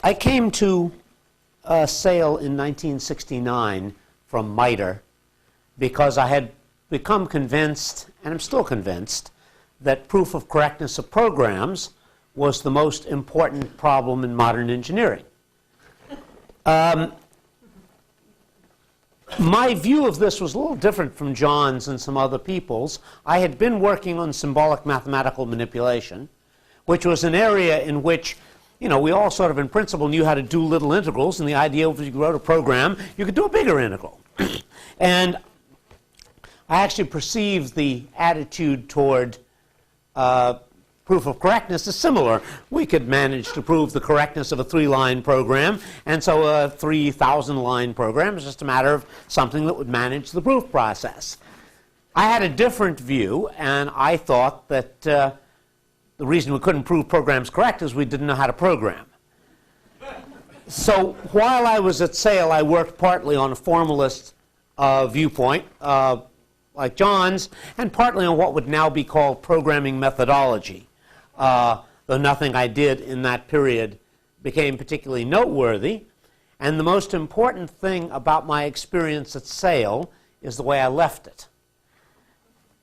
I came to SAIL in 1969 from MITRE because I had become convinced, and I'm still convinced, that proof of correctness of programs was the most important problem in modern engineering. My view of this was a little different from John's and some other people's. I had been working on symbolic mathematical manipulation, which was an area in which, you know, we all sort of in principle knew how to do little integrals, and the idea was if you wrote a program, you could do a bigger integral. And I actually perceived the attitude toward proof of correctness is similar. We could manage to prove the correctness of a 3-line program, and so a 3,000-line program is just a matter of something that would manage the proof process. I had a different view, and I thought that the reason we couldn't prove programs correct is we didn't know how to program. So while I was at SAIL, I worked partly on a formalist viewpoint, like John's, and partly on what would now be called programming methodology. Though nothing I did in that period became particularly noteworthy. And the most important thing about my experience at SAIL is the way I left it.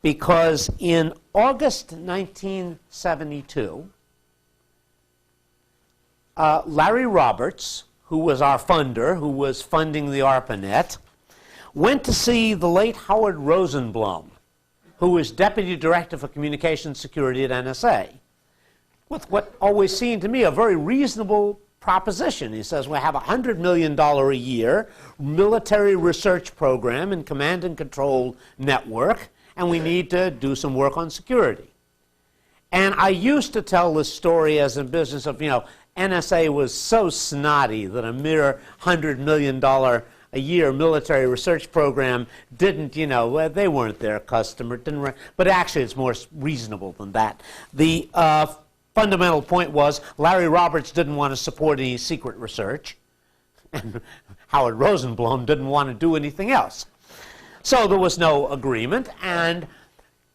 Because in August 1972, Larry Roberts, who was our funder, who was funding the ARPANET, went to see the late Howard Rosenblum, who was Deputy Director for Communications Security at NSA, with what always seemed to me a very reasonable proposition. He says, we have a $100 million a year military research program in command and control network, and we need to do some work on security. And I used to tell this story as a business of, you know, NSA was so snotty that a mere $100 million a year military research program didn't, you know, they weren't their customer, but actually it's more reasonable than that. The fundamental point was Larry Roberts didn't want to support any secret research, and Howard Rosenblum didn't want to do anything else. So there was no agreement, and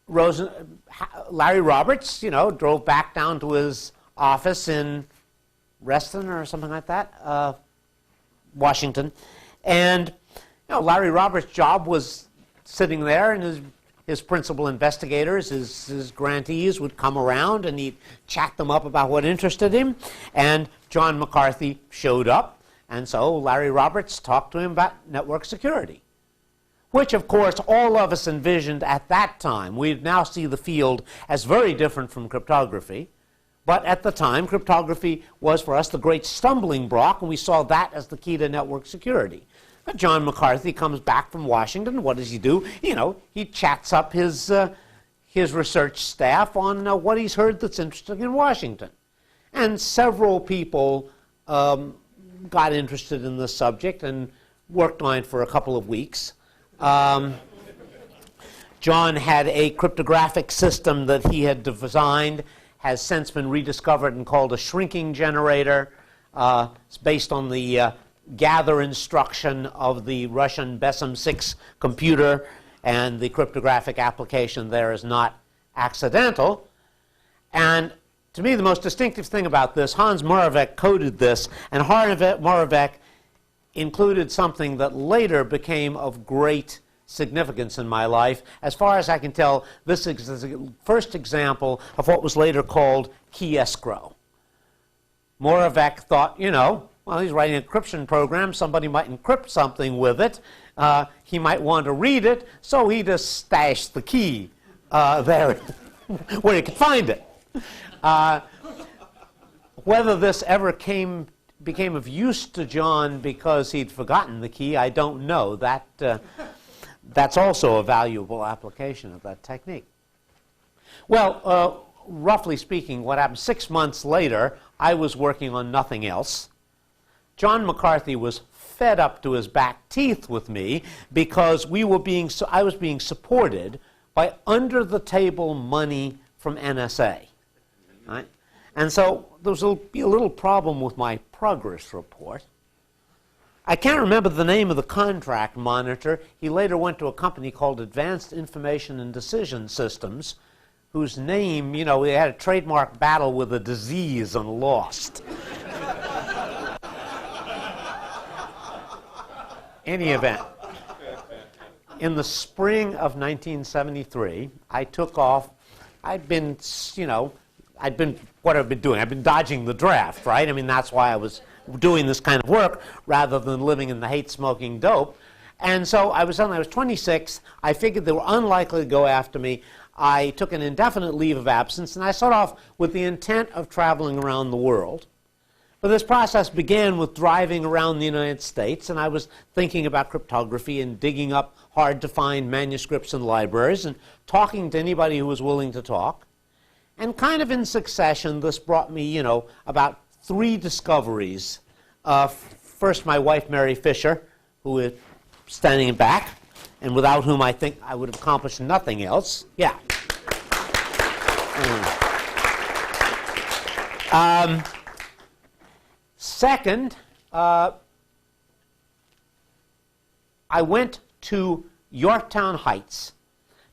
Larry Roberts, you know, drove back down to his office in Reston or something like that, Washington, and you know, Larry Roberts' job was sitting there, and his principal investigators, his grantees, would come around and he'd chat them up about what interested him. And John McCarthy showed up, and so Larry Roberts talked to him about network security, which, of course, all of us envisioned at that time. We now see the field as very different from cryptography, but at the time, cryptography was for us the great stumbling block, and we saw that as the key to network security. But John McCarthy comes back from Washington. What does he do? You know, he chats up his research staff on what he's heard that's interesting in Washington. And several people got interested in this subject and worked on it for a couple of weeks. John had a cryptographic system that he had designed, has since been rediscovered and called a shrinking generator. It's based on the gather instruction of the Russian Besom-6 computer, and the cryptographic application there is not accidental. And to me, the most distinctive thing about this, Hans Moravec coded this, and Moravec included something that later became of great significance in my life. As far as I can tell, this is the first example of what was later called key escrow. Moravec thought, you know, well, he's writing an encryption program. Somebody might encrypt something with it. He might want to read it, so he just stashed the key there where he could find it. Whether this ever became of use to John because he'd forgotten the key, I don't know. That's also a valuable application of that technique. Well, roughly speaking, what happened 6 months later, I was working on nothing else. John McCarthy was fed up to his back teeth with me because I was being supported by under-the-table money from NSA. Right? And so there was a little problem with my progress report. I can't remember the name of the contract monitor. He later went to a company called Advanced Information and Decision Systems, whose name, you know, we had a trademark battle with a disease and lost. any event, in the spring of 1973, I took off. I'd been, what I've been doing. I've been dodging the draft, right? I mean, that's why I was doing this kind of work rather than living in the hate-smoking dope. And so I was 26. I figured they were unlikely to go after me. I took an indefinite leave of absence, and I set off with the intent of traveling around the world. But this process began with driving around the United States, and I was thinking about cryptography and digging up hard-to-find manuscripts in libraries and talking to anybody who was willing to talk. And kind of in succession, this brought me, about 3 discoveries. First, my wife, Mary Fisher, who is standing back, and without whom I think I would have accomplished nothing else. Yeah. Second, I went to Yorktown Heights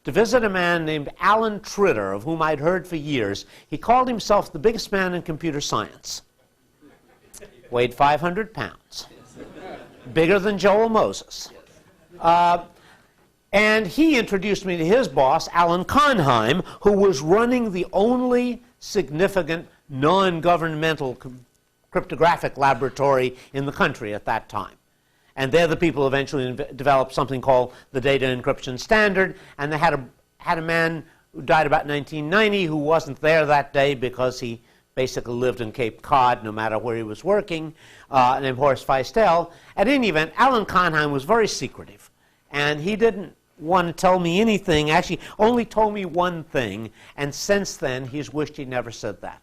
to visit a man named Alan Tritter, of whom I'd heard for years. He called himself the biggest man in computer science. Weighed 500 pounds. Bigger than Joel Moses. And he introduced me to his boss, Alan Conheim, who was running the only significant non-governmental cryptographic laboratory in the country at that time. And they're the people who eventually developed something called the data encryption standard. And they had a man who died about 1990 who wasn't there that day because he basically lived in Cape Cod no matter where he was working, named Horace Feistel. At any event, Alan Conheim was very secretive. And he didn't want to tell me anything, actually only told me one thing. And since then, he's wished he'd never said that.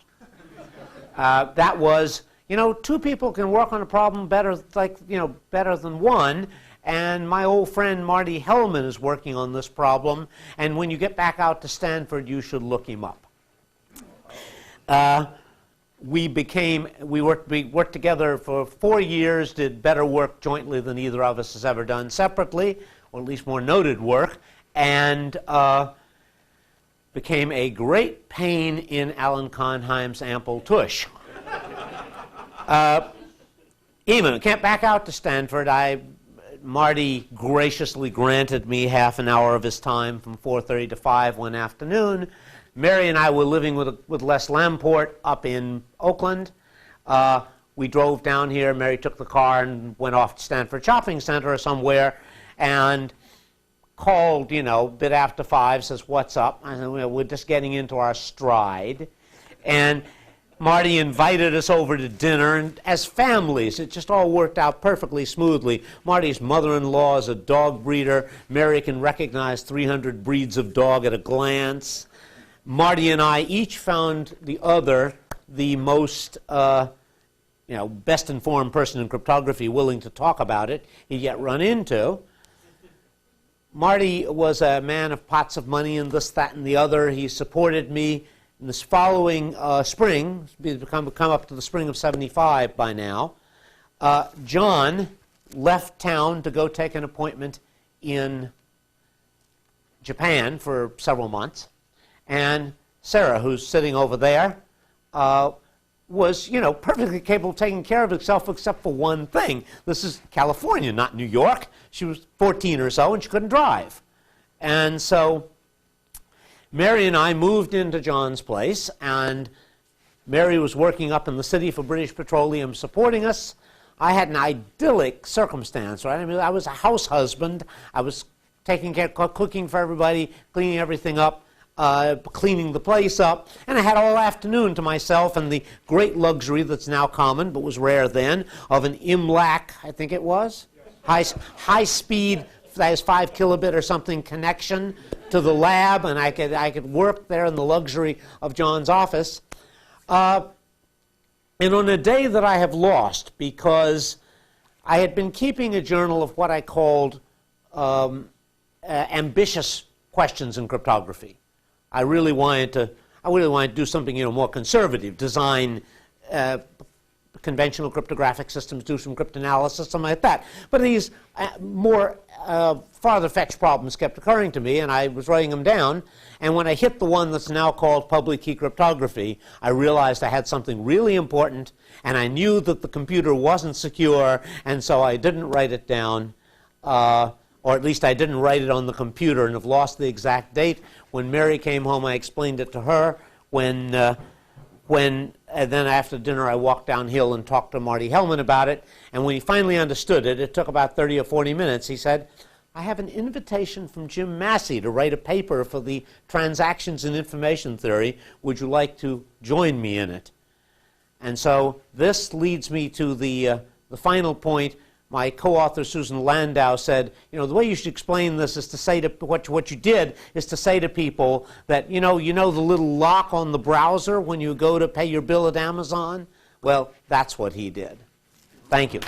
That was, 2 people can work on a problem better than one. And my old friend Marty Hellman is working on this problem. And when you get back out to Stanford, you should look him up. We worked together for 4 years, did better work jointly than either of us has ever done separately, or at least more noted work, and became a great pain in Alan Conheim's ample tush. Even can't back out to Stanford. Marty graciously granted me half an hour of his time from 4:30 to 5 one afternoon. Mary and I were living with Les Lamport up in Oakland. We drove down here. Mary took the car and went off to Stanford Shopping Center or somewhere and called, a bit after 5, says, "What's up?" I said, "We're just getting into our stride." And Marty invited us over to dinner, and as families, it just all worked out perfectly smoothly. Marty's mother-in-law is a dog breeder. Mary can recognize 300 breeds of dog at a glance. Marty and I each found the other the most, best-informed person in cryptography willing to talk about it he'd yet run into. Marty was a man of pots of money and this, that, and the other. He supported me. In this following spring, come up to the spring of '75 by now, John left town to go take an appointment in Japan for several months. And Sarah, who's sitting over there, was, perfectly capable of taking care of herself except for one thing. This is California, not New York. She was 14 or so, and she couldn't drive. And so Mary and I moved into John's place, and Mary was working up in the city for British Petroleum supporting us. I had an idyllic circumstance, right? I mean, I was a house husband. I was taking care, cooking for everybody, cleaning everything up, cleaning the place up, and I had all afternoon to myself and the great luxury that's now common, but was rare then, of an IMLAC, I think it was, high-speed, that is 5 kilobit or something, connection to the lab, and I could work there in the luxury of John's office. And on a day that I have lost, because I had been keeping a journal of what I called ambitious questions in cryptography. I really wanted to do something more conservative, design conventional cryptographic systems, do some cryptanalysis, something like that. But these more farther-fetched problems kept occurring to me, and I was writing them down. And when I hit the one that's now called public key cryptography, I realized I had something really important, and I knew that the computer wasn't secure, and so I didn't write it down. or at least I didn't write it on the computer and have lost the exact date. When Mary came home, I explained it to her. And then after dinner, I walked downhill and talked to Marty Hellman about it. And when he finally understood it, it took about 30 or 40 minutes, he said, I have an invitation from Jim Massey to write a paper for the Transactions in Information Theory. Would you like to join me in it? And so this leads me to the final point. My co-author Susan Landau said, the way you should explain this is to say to what you did is to say to people that you know the little lock on the browser when you go to pay your bill at Amazon. Well, that's what he did. Thank you.